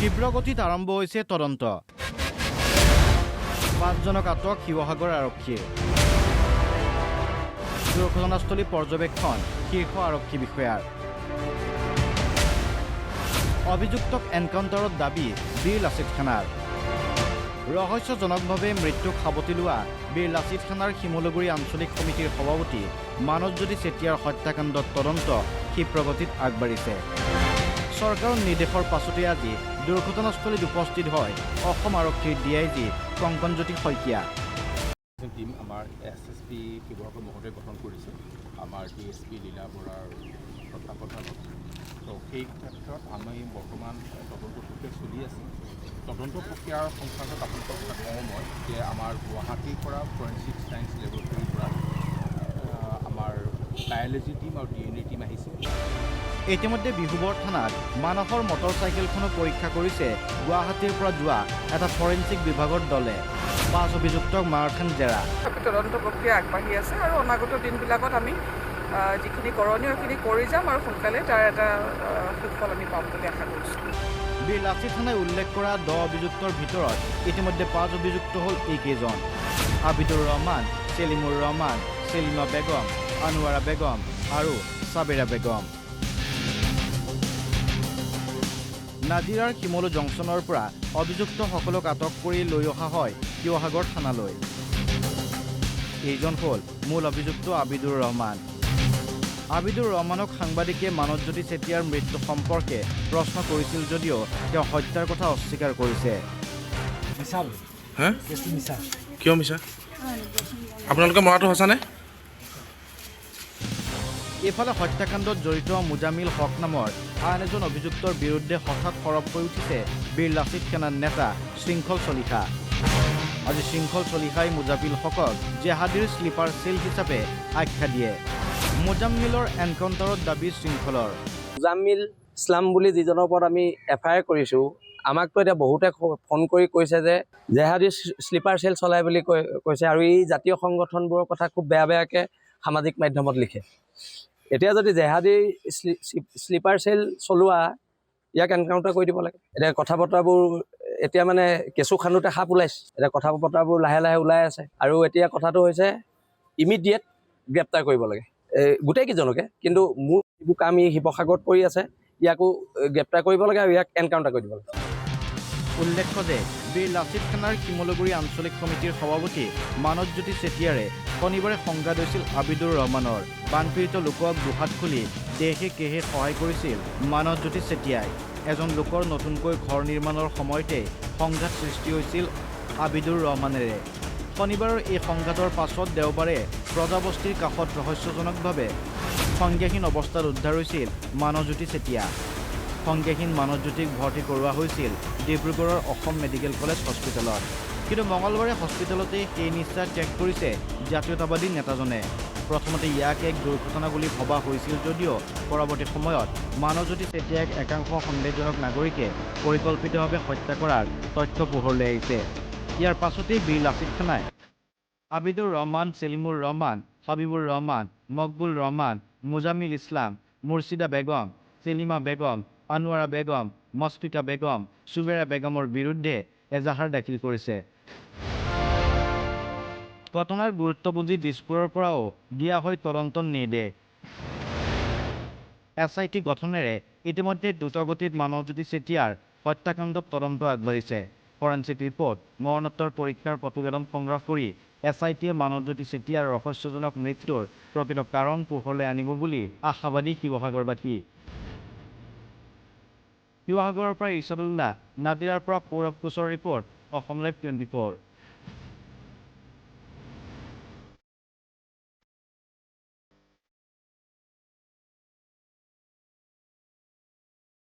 তীব্ৰগতিত আৰম্ভ হৈছে তদন্ত। 5জনক আটক শিৱসাগৰ আৰক্ষীয়ে। দুৰ্ঘটনাস্থলী পৰ্যবেক্ষণ শীৰ্ষ আৰক্ষী বিষয়াৰ। অভিযুক্তক এনকাউণ্টাৰত দাবী বীৰ লাচিত খানাৰ। ৰহস্যজনকভাৱে মৃত্যুক সাৱটি লোৱা বীৰ লাচিত খানাৰ শিমলুগুৰি আঞ্চলিক সমিতিৰ সভাপতি মানৱজ্যোতি চেতিয়াৰ হত্যাকাণ্ডত তদন্ত ক্ষীপ্ৰগতিত আগবাঢ়িছে। চৰকাৰৰ নিৰ্দেশৰ পাছতে আজি দুৰ্ঘটনাস্থলীত উপস্থিত হয় অসম আৰক্ষীৰ DIG কংকনজ্যোতি শইকীয়া। টিম আমাৰ SSP শিৱসাগৰ মহোদয় গঠন কৰিছে আমাৰ DSP লীলা বৰাৰ তত্ত্বাৱধানত। তো সেই ক্ষেত্ৰত আমি বৰ্তমান তদন্ত প্ৰক্ৰিয়া চলি আছে। তদন্ত প্ৰক্ৰিয়াৰ সংক্ৰান্তত আপোনালোকক কওঁ মই যে আমাৰ গুৱাহাটীৰ পৰা ফৰেনচিক ছায়েন্স লেবৰেটৰীৰ পৰা আমাৰ বায়'লজি টিম আৰু DNA টিম আহিছে। ইতিমধ্যে বিহুবৰ থানাত মানসৰ মটৰচাইকেলখনো পৰীক্ষা কৰিছে গুৱাহাটীৰ পৰা যোৱা এটা ফৰেনচিক বিভাগৰ দলে। 5 অভিযুক্তক মাৰখান জেৰা। তদন্ত প্ৰক্ৰিয়া আগবাঢ়ি আছে আৰু অনাগত দিনবিলাকত আমি যিখিনি কৰণীয় সেইখিনি কৰি যাম আৰু সোনকালে তাৰ এটা সুফল আমি পাম বুলি আশা কৰিছোঁ। বীৰ লাচিত খানাই উল্লেখ কৰা 10 অভিযুক্তৰ ভিতৰত ইতিমধ্যে 5 অভিযুক্ত হ'ল এইকেইজন: আবিদুৰ ৰহমান, চেলিমুৰ ৰহমান, চেলিমা বেগম, আনোৱাৰা বেগম আৰু চাবেৰা বেগম। নাজিৰাৰ শিমলু জংচনৰ পৰা অভিযুক্তসকলক আটক কৰি লৈ অহা হয় শিৱসাগৰ থানালৈ। এইজন হ'ল মূল অভিযুক্ত আবিদুৰ ৰহমান। আবিদুৰ ৰহমানক সাংবাদিকে মানৱজ্যোতি চেতিয়াৰ মৃত্যু সম্পৰ্কে প্ৰশ্ন কৰিছিল যদিও তেওঁ হত্যাৰ কথা অস্বীকাৰ কৰিছে। কিয় মিছা? আপোনালোকে মৰাটো সঁচানে? ইফালে হত্যাকাণ্ডত জড়িত মুজামিল হক নামৰ আন এজন অভিযুক্তৰ বিৰুদ্ধে হঠাৎ সৰব হৈ উঠিছে বীৰ লাচিত খানাৰ নেতা শৃংখল চলিহা। আজি শৃংখল চলিহাই মুজামিল হকক জেহাদীৰ শ্লিপাৰ চেল হিচাপে আখ্যা দিয়ে। মুজাম্মিলৰ এনকাউণ্টাৰত দাবী শৃংখলৰ। মুজাম্মিল ইছলাম বুলি যিজনৰ ওপৰত আমি FIR কৰিছোঁ, আমাকতো এতিয়া বহুতে ফোন কৰি কৈছে যে জেহাদী শ্লিপাৰ চেল চলাই বুলি কৈছে আৰু এই জাতীয় সংগঠনবোৰৰ কথা খুব বেয়া বেয়াকৈ সামাজিক মাধ্যমত লিখে। এতিয়া যদি জেহাদী শ্লিপাৰ চেল চলোৱা, ইয়াক এনকাউণ্টাৰ কৰি দিব লাগে। এতিয়া কথা বতৰাবোৰ এতিয়া মানে কেঁচু খান্দোতে সাপ ওলাইছে। এতিয়া কথা বতৰাবোৰ লাহে লাহে ওলাই আছে আৰু এতিয়া কথাটো হৈছে ইমিডিয়েট গ্ৰেপ্তাৰ কৰিব লাগে গোটেইকেইজনকে। কিন্তু মোৰ যিবোৰ কাম ই শিৱসাগৰত কৰি আছে, ইয়াকো গ্ৰেপ্তাৰ কৰিব লাগে আৰু ইয়াক এনকাউণ্টাৰ কৰি দিব লাগে। উল্লেখ্য যে বীৰ লাচিত খানাৰ শিমলুগুৰি আঞ্চলিক সমিতিৰ সভাপতি মানৱজ্যোতি চেতিয়াৰে শনিবাৰে সংঘাত হৈছিল আবিদুৰ ৰহমানৰ। বানপীড়িত লোকক দুহাত খুলি দেহে কেহে সহায় কৰিছিল মানৱজ্যোতি চেতিয়াই। এজন লোকৰ নতুনকৈ ঘৰ নিৰ্মাণৰ সময়তে সংঘাত সৃষ্টি হৈছিল আবিদুৰ ৰহমানেৰে। শনিবাৰৰ এই সংঘাতৰ পাছত দেওবাৰে প্ৰজাবস্তিৰ কাষত ৰহস্যজনকভাৱে সংজ্ঞাহীন অৱস্থাত উদ্ধাৰ হৈছিল মানৱজ্যোতি চেতিয়া। সংজ্ঞাহীন মানৱজ্যোতিক ভৰ্তি কৰোৱা হৈছিল ডিব্ৰুগড়ৰ অসম মেডিকেল কলেজ হস্পিটেলত। কিন্তু মঙলবাৰে হস্পিটেলতেই সেই নিষ্ঠা ত্যাগ কৰিছে জাতীয়তাবাদী নেতাজনে। প্ৰথমতে ইয়াক এক দুৰ্ঘটনা বুলি ভবা হৈছিল যদিও পৰৱৰ্তী সময়ত মানৱজ্যোতি চেতিয়াক একাংশ সন্দেহজনক নাগৰিকে পৰিকল্পিতভাৱে হত্যা কৰাৰ তথ্য পোহৰলৈ আহিছে। ইয়াৰ পাছতেই বীৰ লাচিত খানাই আবিদুৰ ৰহমান, চেলিমুৰ ৰহমান, হাবিবুৰ ৰহমান, মকবুল ৰহমান, মুজামিল ইছলাম, মুৰ্ছিদা বেগম, চেলিমা বেগম, আনোৱাৰা বেগম, মস্ফিকা বেগম, চুবেৰা বেগমৰ বিৰুদ্ধে এজাহাৰ দাখিল কৰিছে। ঘটনাৰ গুৰুত্ব বুজি দিছপুৰৰ পৰাও দিয়া হয় তদন্ত নিৰ্দেশ। SIT গঠনেৰে ইতিমধ্যে দ্ৰুতগতিত মানৱজ্যোতি চেতিয়াৰ হত্যাকাণ্ডত তদন্ত আগবাঢ়িছে। ফৰেনচিক ৰিপৰ্ট, মৰণোত্তৰ পৰীক্ষাৰ প্ৰতিবেদন সংগ্ৰহ কৰি SITয়ে মানৱজ্যোতি চেতিয়াৰ ৰহস্যজনক মৃত্যুৰ প্ৰকৃত কাৰণ পোহৰলৈ আনিব বুলি আশাবাদী শিৱসাগৰবাসী। শিৱসাগৰৰ পৰা ইছাদুল্লাহ, নাজিৰাৰ পৰা সৌৰভ কোচৰ ৰিপৰ্ট, অসম লাইভ 24।